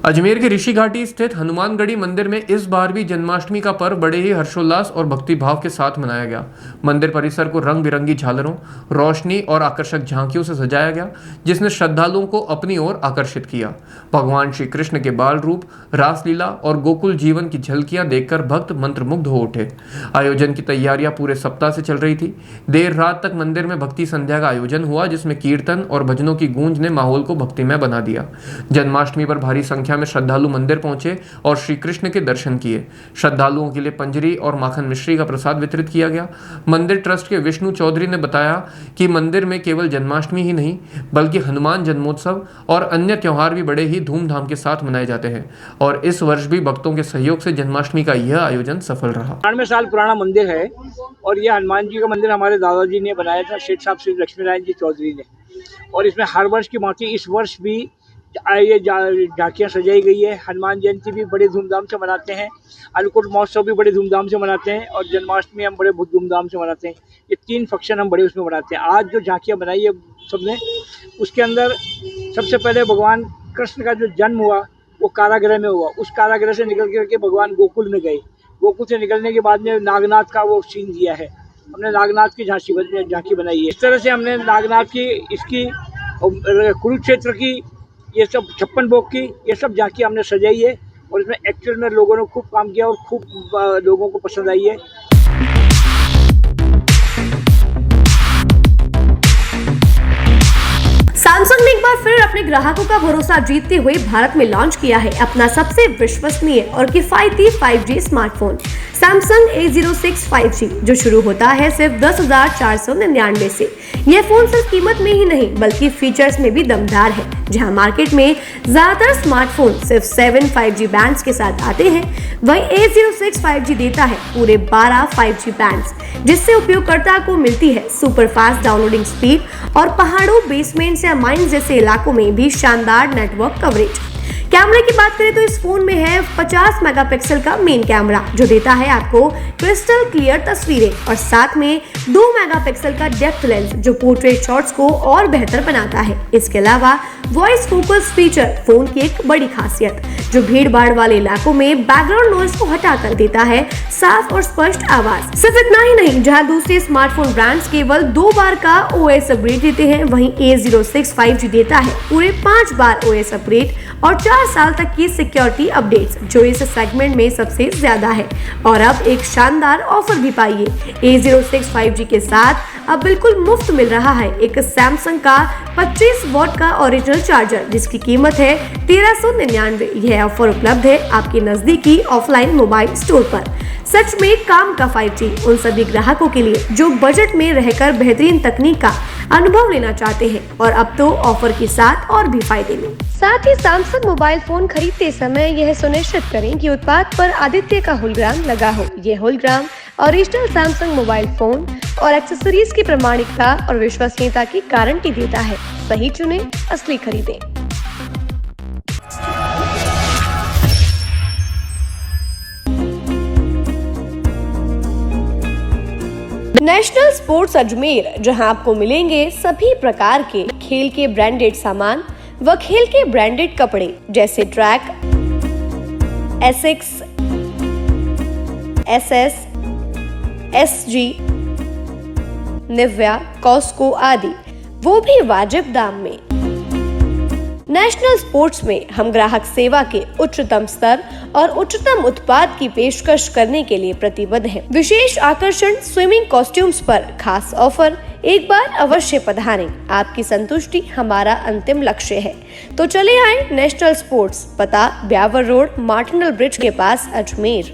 अजमेर के ऋषि घाटी स्थित हनुमानगढ़ी मंदिर में इस बार भी जन्माष्टमी का पर्व बड़े ही हर्षोल्लास और भक्ति भाव के साथ मनाया गया। मंदिर परिसर को रंग बिरंगी झालरों, रोशनी और आकर्षक झांकियों से सजाया गया, जिसने श्रद्धालुओं को अपनी ओर आकर्षित किया। भगवान श्री कृष्ण के बाल रूप, रासलीला और गोकुल जीवन की झलकियां देखकर भक्त मंत्रमुग्ध हो उठे। आयोजन की तैयारियां पूरे सप्ताह से चल रही थी। देर रात तक मंदिर में भक्ति संध्या का आयोजन हुआ, जिसमें कीर्तन और भजनों की गूंज ने माहौल को भक्तिमय बना दिया। जन्माष्टमी पर भारी संख्या में श्रद्धालु मंदिर पहुंचे और श्री कृष्ण के दर्शन किए। श्रद्धालुओं के लिए पंजरी और माखन मिश्री का प्रसाद वितरित किया गया। मंदिर ट्रस्ट के विष्णु चौधरी ने बताया कि मंदिर में केवल जन्माष्टमी ही नहीं बल्कि हनुमान जन्मोत्सव और अन्य त्योहार भी बड़े ही धूमधाम के साथ मनाए जाते हैं और इस वर्ष भी भक्तों के सहयोग से जन्माष्टमी का यह आयोजन सफल रहा। 98 साल पुराना मंदिर है और यह हनुमान जी का मंदिर हमारे दादाजी ने बनाया था, सेठ साहब श्री लक्ष्मी नारायण जी चौधरी ने। और इसमें हर वर्ष की भांति इस वर्ष भी ये झांकियाँ सजाई गई है। हनुमान जयंती भी बड़े धूमधाम से मनाते हैं, अन्नकूट महोत्सव भी बड़े धूमधाम से मनाते हैं और जन्माष्टमी हम बड़े धूमधाम से मनाते हैं। ये 3 फंक्शन हम बड़े उसमें मनाते हैं। आज जो झांकियाँ बनाई है सबने, उसके अंदर सबसे पहले भगवान कृष्ण का जो जन्म हुआ वो कारागृह में हुआ। उस कारागृह से निकल करके भगवान गोकुल में गए। गोकुल से निकलने के बाद में नागनाथ का वो सीन दिया है। हमने नागनाथ की झांकी बनाई है। इस तरह से हमने नागनाथ की, इसकी, कुरुक्षेत्र की, ये सब 56 भोग की, ये सब झांकी हमने सजाई है और इसमें एक्चुअल में लोगों ने खूब काम किया और खूब लोगों को पसंद आई है। सैमसंग ने एक बार फिर अपने ग्राहकों का भरोसा जीतते हुए भारत में लॉन्च किया है अपना सबसे विश्वसनीय और किफायती 5G smartphone Samsung A06 5G, जो शुरू होता है सिर्फ 10,499 से। यह फोन सिर्फ कीमत में ही नहीं बल्कि फीचर्स में भी दमदार है। जहां मार्केट में ज्यादातर स्मार्टफोन सिर्फ 7 5G बैंड्स के साथ आते हैं, वहीं A06 5G देता है पूरे 12 5G बैंड्स, जिससे उपयोगकर्ता को मिलती है सुपर फास्ट डाउनलोडिंग स्पीड और पहाड़ों, बेसमेंट्स या माइंस जैसे इलाकों में भी शानदार नेटवर्क कवरेज। कैमरे की बात करें तो इस फोन में है 50 मेगापिक्सल का मेन कैमरा, जो देता है आपको क्रिस्टल क्लियर तस्वीरें और साथ में 2 मेगापिक्सल का डेप्थ लेंस, जो पोर्ट्रेट शॉट्स को और बेहतर बनाता है। इसके अलावा वॉइस फोकस फीचर फोन की एक बड़ी खासियत, जो भीड़ भाड़ वाले इलाकों में बैकग्राउंड नॉइज को हटाकर देता है साफ और स्पष्ट आवाज। सिर्फ इतना ही नहीं, जहां दूसरे स्मार्टफोन ब्रांड्स केवल 2 बार का OS अपग्रेड देते हैं, वहीं A06 5G देता है पूरे 5 बार OS अपग्रेड और 4 साल तक की सिक्योरिटी अपडेट्स, जो इस सेगमेंट में सबसे ज्यादा है। और अब एक शानदार ऑफर भी पाइए। A06 5G के साथ अब बिल्कुल मुफ्त मिल रहा है एक सैमसंग का 25 वॉट का ओरिजिनल चार्जर, जिसकी कीमत है 1399। यह ऑफर उपलब्ध है आपके नजदीकी ऑफलाइन मोबाइल स्टोर पर। सच में काम का 5G उन सभी ग्राहकों के लिए जो बजट में रहकर बेहतरीन तकनीक का अनुभव लेना चाहते हैं, और अब तो ऑफर के साथ और भी फायदे में। साथ ही सैमसंग मोबाइल फोन खरीदते समय यह सुनिश्चित करें कि उत्पाद पर आदित्य का होलोग्राम लगा हो। यह hologram original Samsung mobile phone और एक्सेसरीज की प्रामाणिकता और विश्वसनीयता की गारंटी देता है। सही चुनें, असली खरीदें। नेशनल स्पोर्ट्स अजमेर, जहां आपको मिलेंगे सभी प्रकार के खेल के ब्रांडेड सामान व खेल के ब्रांडेड कपड़े, जैसे track, Asics, SS, SG, Nivia, Cosco आदि, वो भी वाजिब दाम में। नेशनल स्पोर्ट्स में हम ग्राहक सेवा के उच्चतम स्तर और उच्चतम उत्पाद की पेशकश करने के लिए प्रतिबद्ध हैं। विशेष आकर्षण स्विमिंग कॉस्ट्यूम्स पर खास ऑफर। एक बार अवश्य पधारें, आपकी संतुष्टि हमारा अंतिम लक्ष्य है। तो चले आए नेशनल स्पोर्ट्स, पता ब्यावर रोड, मार्टिनल ब्रिज के पास, अजमेर।